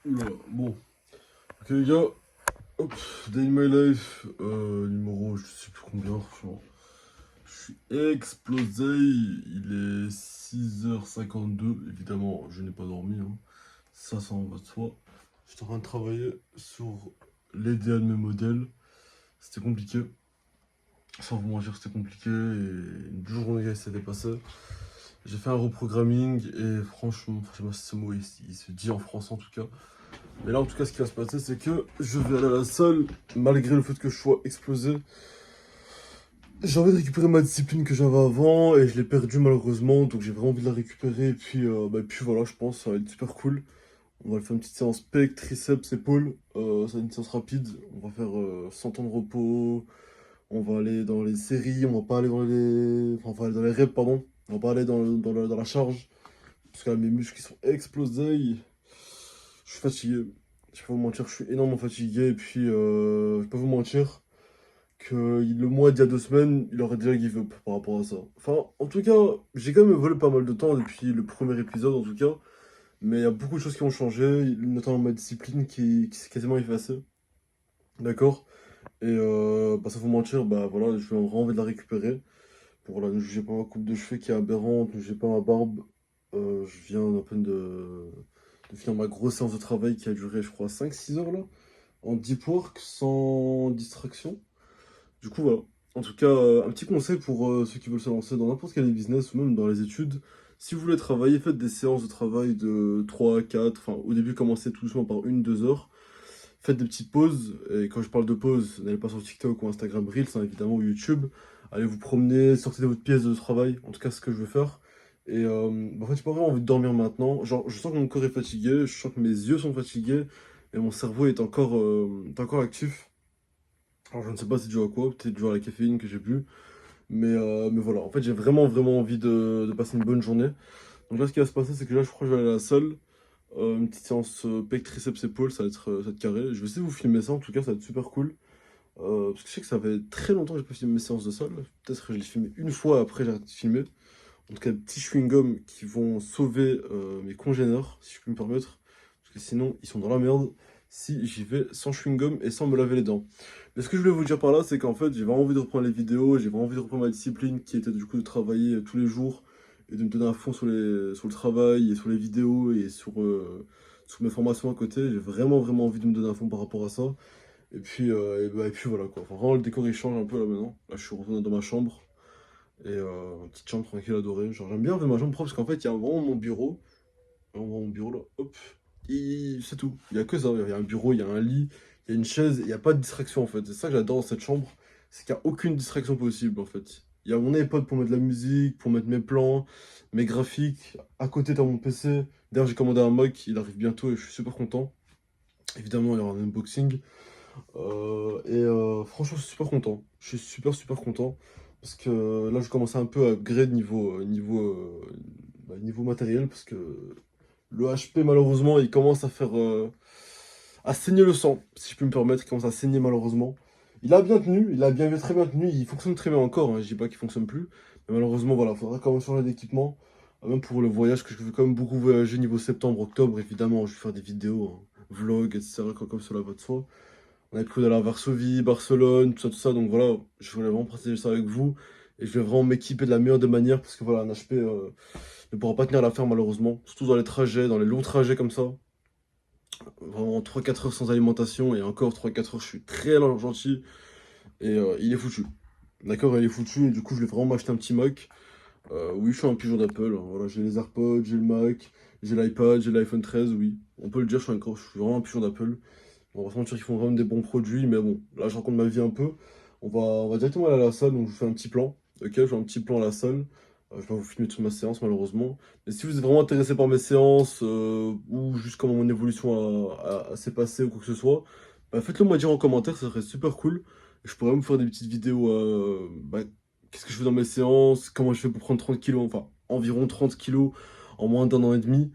Oula, bon. Ok les gars, hop, Day in my life, numéro je sais plus combien, franchement. Je suis explosé, il est 6h52, évidemment je n'ai pas dormi, hein. Ça en va de soi. J'étais en train de travailler sur l'idéal de mes modèles, c'était compliqué. Sans vous mentir, c'était compliqué et une journée s'est dépassée. J'ai fait un reprogramming et franchement, je sais pas si ce mot il se dit en français en tout cas. Mais là, en tout cas, ce qui va se passer, c'est que je vais aller à la salle, malgré le fait que je sois explosé. J'ai envie de récupérer ma discipline que j'avais avant et je l'ai perdue malheureusement, donc j'ai vraiment envie de la récupérer. Et puis voilà, je pense que ça va être super cool. On va faire une petite séance pec, triceps, épaules. Ça va être une séance rapide. On va faire 100 temps de repos. On va aller dans les séries. On va pas aller dans les. Enfin, on va aller dans les reps, pardon. On va pas aller dans la charge. Parce que là, mes muscles ils sont explosés. Je suis fatigué. Je vais pas vous mentir, je suis énormément fatigué. Et puis, je vais pas vous mentir que le mois d'il y a 2 semaines, il aurait déjà give up par rapport à ça. Enfin, en tout cas, j'ai quand même volé pas mal de temps depuis le premier épisode, en tout cas. Mais il y a beaucoup de choses qui ont changé, notamment ma discipline qui s'est quasiment effacée. D'accord? Et sans vous mentir, bah voilà, je vais vraiment envie de la récupérer. Voilà, ne jugez pas ma coupe de cheveux qui est aberrante, ne jugez pas ma barbe. Je viens à peine de finir ma grosse séance de travail qui a duré, je crois, 5 6 heures là, en deep work, sans distraction. Du coup, voilà. En tout cas, un petit conseil pour ceux qui veulent se lancer dans n'importe quel business ou même dans les études. Si vous voulez travailler, faites des séances de travail de 3 4. Enfin, au début, commencez tout doucement par 1 2 heures. Faites des petites pauses. Et quand je parle de pause, n'allez pas sur TikTok ou Instagram Reels, hein, évidemment, ou YouTube. Allez vous promener, sortez de votre pièce de travail. En tout cas, c'est ce que je veux faire. Et en fait, j'ai pas vraiment envie de dormir maintenant. Genre, je sens que mon corps est fatigué, je sens que mes yeux sont fatigués. Et mon cerveau est encore actif. Alors, je ne sais pas c'est dû à quoi, peut-être dû à la caféine que j'ai bu. Mais voilà, en fait, j'ai vraiment envie de passer une bonne journée. Donc là, ce qui va se passer, c'est que là, je crois que je vais aller à la salle. Une petite séance pec, triceps, épaules, ça va être carré. Je vais essayer de vous filmer ça, en tout cas, ça va être super cool. Parce que je sais que ça fait très longtemps que j'ai pas filmé mes séances de salle. Peut-être que je l'ai filmé une fois, après j'ai arrêté de filmer. En tout cas, des petits chewing-gums qui vont sauver mes congénères, si je peux me permettre. Parce que sinon, ils sont dans la merde si j'y vais sans chewing-gum et sans me laver les dents. Mais ce que je voulais vous dire par là, c'est qu'en fait, j'ai vraiment envie de reprendre les vidéos, j'ai vraiment envie de reprendre ma discipline qui était du coup de travailler tous les jours et de me donner à fond sur le travail et sur les vidéos et sur mes formations à côté. J'ai vraiment envie de me donner à fond par rapport à ça. Et puis voilà quoi. Enfin, vraiment, le décor il change un peu là maintenant. Là, je suis retourné dans ma chambre. Et une petite chambre tranquille adorée. Genre, j'aime bien faire ma chambre propre parce qu'en fait, il y a vraiment mon bureau. Vraiment mon bureau là, hop. C'est tout. Il y a que ça. Il y a un bureau, il y a un lit, il y a une chaise, il n'y a pas de distraction en fait. C'est ça que j'adore dans cette chambre. C'est qu'il n'y a aucune distraction possible en fait. Il y a mon iPod pour mettre de la musique, pour mettre mes plans, mes graphiques. À côté, t'as mon PC. D'ailleurs, j'ai commandé un Mac, il arrive bientôt et je suis super content. Évidemment, il y aura un unboxing. Franchement, je suis super content. Je suis super content. Parce que là, je commence un peu à upgrade niveau matériel. Parce que le HP, malheureusement, il commence à saigner le sang, si je peux me permettre. Il commence à saigner, malheureusement. Il a bien tenu, il a très bien tenu. Il fonctionne très bien encore, hein. Je dis pas qu'il fonctionne plus. Mais malheureusement, voilà, il faudra quand même changer d'équipement. Même pour le voyage, que je veux quand même beaucoup voyager niveau septembre, octobre, évidemment. Je vais faire des vidéos, hein, vlogs, etc. Comme cela va de soi. On avait prévu d'aller à Varsovie, Barcelone, tout ça. Donc voilà, je voulais vraiment partager ça avec vous. Et je vais vraiment m'équiper de la meilleure des manières parce que voilà, un HP ne pourra pas tenir l'affaire malheureusement. Surtout dans les trajets, dans les longs trajets comme ça. Vraiment 3 4 heures sans alimentation et encore 3 4 heures, je suis très gentil. Et il est foutu. D'accord, il est foutu. Et du coup, je vais vraiment m'acheter un petit Mac. Oui, je suis un pigeon d'Apple, hein. Voilà, j'ai les AirPods, j'ai le Mac, j'ai l'iPad, j'ai l'iPhone 13. Oui. On peut le dire, je suis vraiment un pigeon d'Apple. On va se mentir qu'ils font vraiment des bons produits, mais bon, là je raconte ma vie un peu. On va directement aller à la salle, donc je vous fais un petit plan. Ok, je fais un petit plan à la salle. Je vais pas vous filmer toute ma séance malheureusement. Mais si vous êtes vraiment intéressé par mes séances, ou juste comment mon évolution s'est passée ou quoi que ce soit, bah, faites-le moi dire en commentaire, ça serait super cool. Je pourrais me faire des petites vidéos, qu'est-ce que je fais dans mes séances, comment je fais pour prendre 30 kilos, enfin environ 30 kilos en moins d'un an et demi,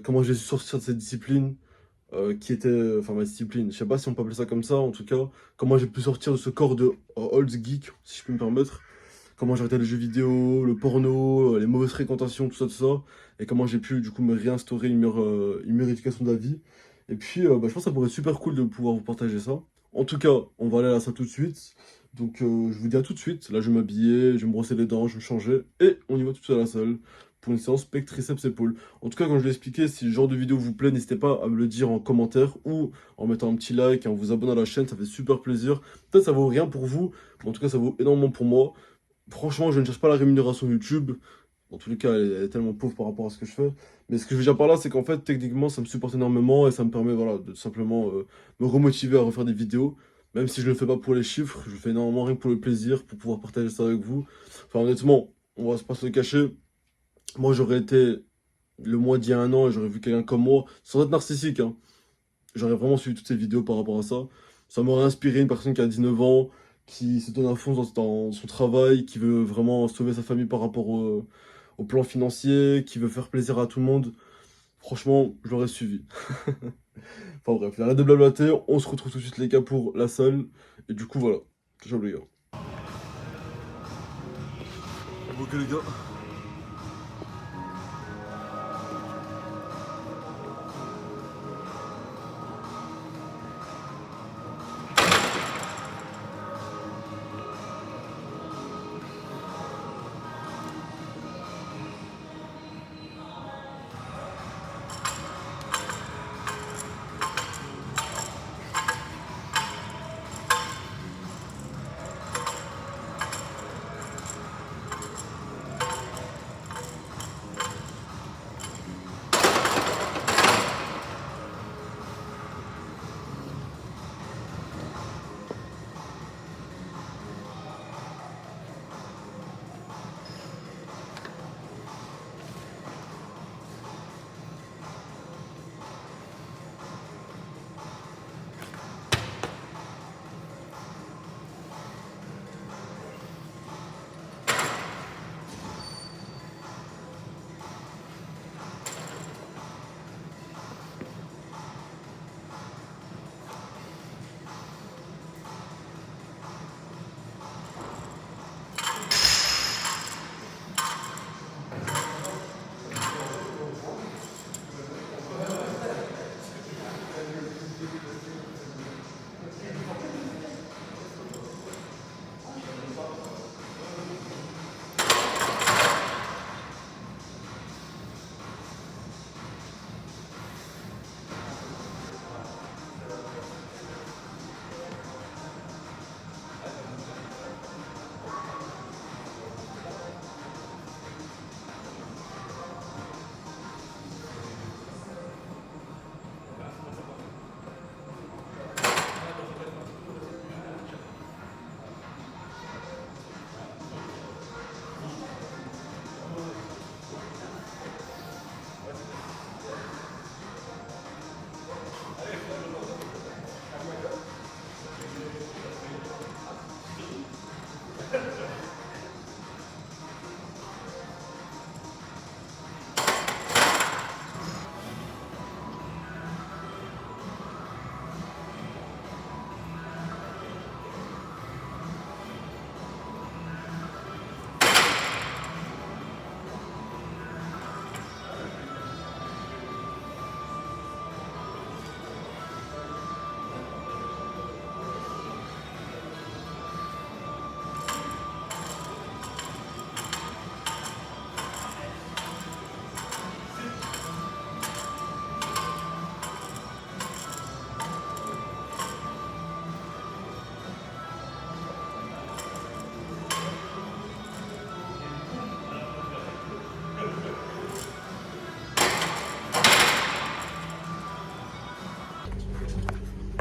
comment j'ai su sortir de cette discipline qui était enfin ma discipline. Je sais pas si on peut appeler ça comme ça, en tout cas, comment j'ai pu sortir de ce corps de old geek, si je peux me permettre. Comment j'ai arrêté les jeux vidéo, le porno, les mauvaises fréquentations, tout ça, et comment j'ai pu du coup me réinstaurer une meilleure éducation de la vie. Et puis, je pense que ça pourrait être super cool de pouvoir vous partager ça. En tout cas, on va aller à la salle tout de suite. Donc, je vous dis à tout de suite. Là, je vais m'habiller, je vais me brosser les dents, je vais me changer. Et on y va tout de suite à la salle pour une séance pec, triceps, épaules. En tout cas, comme je l'ai expliqué, si le genre de vidéo vous plaît, n'hésitez pas à me le dire en commentaire ou en mettant un petit like et en vous abonnant à la chaîne. Ça fait super plaisir. Peut-être ça vaut rien pour vous, mais en tout cas, ça vaut énormément pour moi. Franchement, je ne cherche pas la rémunération YouTube. Dans tous les cas, elle est tellement pauvre par rapport à ce que je fais. Mais ce que je veux dire par là, c'est qu'en fait, techniquement, ça me supporte énormément et ça me permet voilà, de tout simplement me remotiver à refaire des vidéos. Même si je ne le fais pas pour les chiffres, je le fais énormément rien que pour le plaisir, pour pouvoir partager ça avec vous. Enfin, honnêtement, on va pas se le cacher. Moi, j'aurais été le mois d'il y a un an et j'aurais vu quelqu'un comme moi, sans être narcissique, hein. J'aurais vraiment suivi toutes ces vidéos par rapport à ça. Ça m'aurait inspiré une personne qui a 19 ans, qui se donne à fond dans son travail, qui veut vraiment sauver sa famille par rapport au plan financier, qui veut faire plaisir à tout le monde. Franchement, je l'aurais suivi. Enfin bref, arrête de blablater, on se retrouve tout de suite les gars pour la salle. Et du coup voilà, ciao les gars. Ok les gars.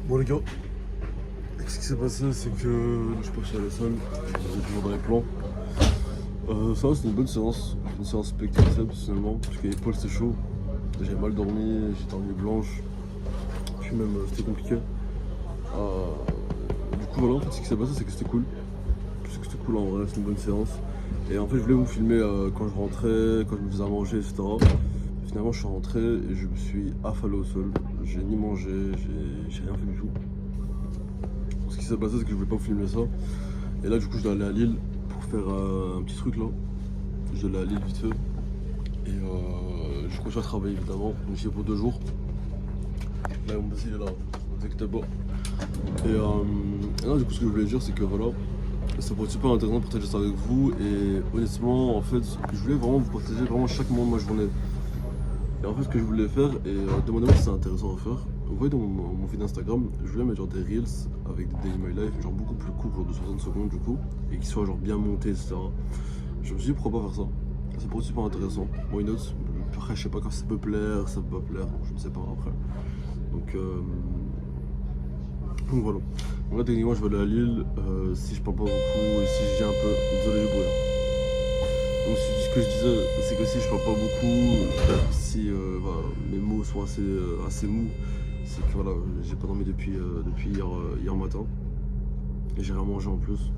Bon les gars, ce qui s'est passé c'est que je suis parti à la salle, vous êtes toujours dans les plans. Ça va, c'était une bonne séance pec triceps finalement, parce que l'épaule c'était chaud. J'avais mal dormi, j'ai dormi blanche, puis même c'était compliqué. Du coup voilà, en fait ce qui s'est passé c'est que c'était cool. C'était cool en vrai, c'était une bonne séance. Et en fait je voulais vous filmer quand je rentrais, quand je me faisais à manger, etc. Finalement je suis rentré et je me suis affalé au sol. J'ai ni mangé, j'ai rien fait du tout. Ce qui s'est passé c'est que je voulais pas vous filmer ça. Et là du coup je dois aller à Lille pour faire un petit truc là. Je dois aller à Lille vite fait. Et je continue à travailler évidemment, donc j'y vais pour 2 jours. Là, mon boss il est là, vous inquiétez pas. Et non, du coup, ce que je voulais dire, c'est que voilà, ça pourrait être super intéressant de partager ça avec vous. Et honnêtement, en fait, je voulais vraiment vous partager vraiment chaque moment de ma journée. Et en fait, ce que je voulais faire, et demandez-moi si c'est intéressant à faire. Vous voyez dans mon feed Instagram, je voulais mettre genre des reels avec des daily my life, genre beaucoup plus courts, genre de 60 secondes du coup, et qui soient genre bien montés, etc. Je me suis dit pourquoi pas faire ça. Ça pourrait être super intéressant. Why not? Après, je sais pas quand ça peut plaire, ça peut pas plaire, je ne sais pas après. Donc voilà. Donc là, techniquement, je vais aller à Lille. Si je parle pas beaucoup et si je dis un peu, désolé du bruit. Donc ce que je disais, c'est que si je parle pas beaucoup, si voilà, mes mots sont assez mous, c'est que voilà, j'ai pas dormi depuis hier matin. Et j'ai rien mangé en plus.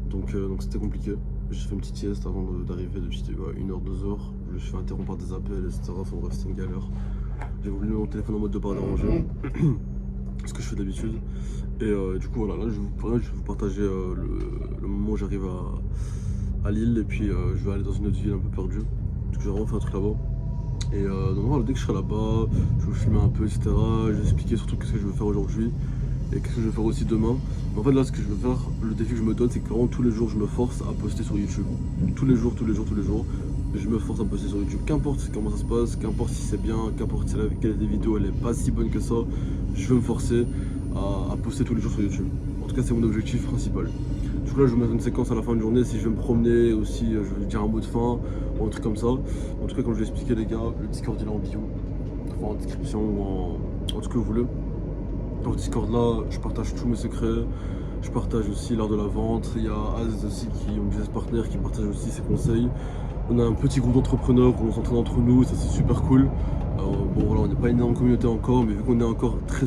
Donc c'était compliqué. J'ai fait une petite sieste avant d'arriver depuis 1h, 2h. Je me suis fait interrompre par des appels, etc. Enfin bref, c'était une galère. J'ai voulu mettre mon téléphone en mode de pas déranger. Ce que je fais d'habitude. Et du coup voilà, là je vais vous partager le moment où j'arrive à Lille et puis je vais aller dans une autre ville un peu perdue. Parce que j'ai vraiment fait un truc là-bas. Et donc voilà, dès que je serai là-bas, je vais vous filmer un peu, etc. Je vais expliquer surtout qu'est-ce que je veux faire aujourd'hui et qu'est-ce que je vais faire aussi demain. Mais en fait là ce que je veux faire, le défi que je me donne, c'est que vraiment tous les jours je me force à poster sur YouTube. Tous les jours, je me force à poster sur YouTube. Qu'importe comment ça se passe, qu'importe si c'est bien, qu'importe si la qualité des vidéos elle est pas si bonne que ça, je veux me forcer à poster tous les jours sur YouTube. En tout cas c'est mon objectif principal. Du coup là je vais mettre une séquence à la fin de journée, si je vais me promener aussi, je vais dire un mot de fin ou un truc comme ça. En tout cas comme je l'ai expliqué les gars, le Discord il est en bio, enfin en description ou en tout cas vous voulez. Dans le Discord là, je partage tous mes secrets, je partage aussi l'art de la vente, il y a Az aussi qui est mon business partner qui partage aussi ses conseils. On a un petit groupe d'entrepreneurs où on s'entraîne entre nous, ça c'est super cool. Bon voilà, on n'est pas une énorme communauté encore, mais vu qu'on est encore très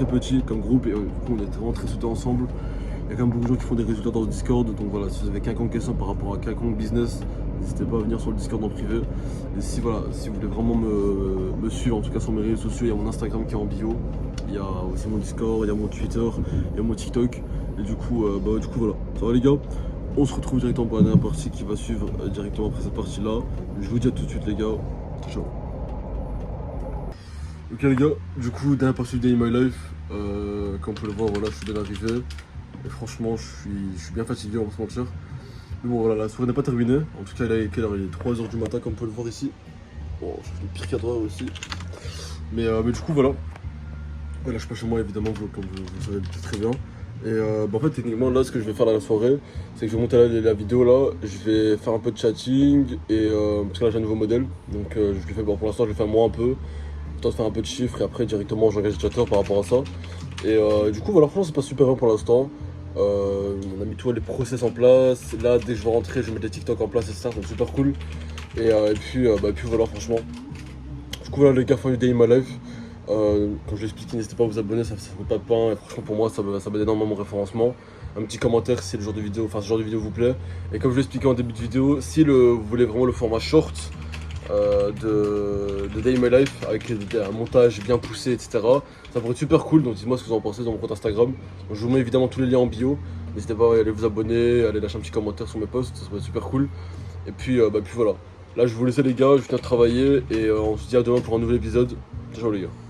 petit comme groupe et du coup on est vraiment très soudés ensemble. Il y a quand même beaucoup de gens qui font des résultats dans le Discord, donc voilà, si vous avez quelconque question par rapport à quelconque business, n'hésitez pas à venir sur le Discord en privé. Et si voilà, si vous voulez vraiment me suivre, en tout cas sur mes réseaux sociaux, il y a mon Instagram qui est en bio, il y a aussi mon Discord, il y a mon Twitter, il y a mon TikTok. Et du coup voilà. Ça va les gars? On se retrouve directement pour la dernière partie qui va suivre directement après cette partie-là. Je vous dis à tout de suite les gars. Ciao. Ok les gars, du coup dernière partie de Day in My Life. Comme vous pouvez le voir, voilà, je suis bien arrivé. Et franchement, je suis bien fatigué, on va se mentir. Mais bon, voilà, la soirée n'est pas terminée. En tout cas, il est 3h du matin, comme vous pouvez le voir ici. Bon, je fais le pire cadre aussi. Mais du coup, voilà. Là, je suis pas chez moi, évidemment, comme vous le savez très bien. Et en fait, techniquement, là, ce que je vais faire dans la soirée, c'est que je vais monter la vidéo là. Je vais faire un peu de chatting. Et parce que là, j'ai un nouveau modèle. Donc, je le fais, bon, pour l'instant, je le fais moi un peu. Le temps de faire un peu de chiffres. Et après, directement, j'engage le chatter par rapport à ça. Et du coup, voilà, franchement, c'est pas super bien pour l'instant. On a mis tous les process en place. Là, dès que je vais rentrer, je vais mettre les TikTok en place, etc. C'est super cool. Et puis voilà, franchement. Du coup, voilà, les gars, fin du Day in My Life. Comme je l'ai expliqué, n'hésitez pas à vous abonner, ça coûte pas de pain. Et franchement, pour moi, ça m'aide énormément mon référencement. Un petit commentaire si ce genre de vidéo vous plaît. Et comme je l'ai expliqué en début de vidéo, si vous voulez vraiment le format short de Day in My Life avec un montage bien poussé, etc. Ça pourrait être super cool, donc dites-moi ce que vous en pensez dans mon compte Instagram. Donc, je vous mets évidemment tous les liens en bio. N'hésitez pas à aller vous abonner, à aller lâcher un petit commentaire sur mes posts, ça pourrait être super cool. Et puis voilà. Là je vais vous laisser les gars, je viens de travailler et on se dit à demain pour un nouvel épisode. Ciao les gars.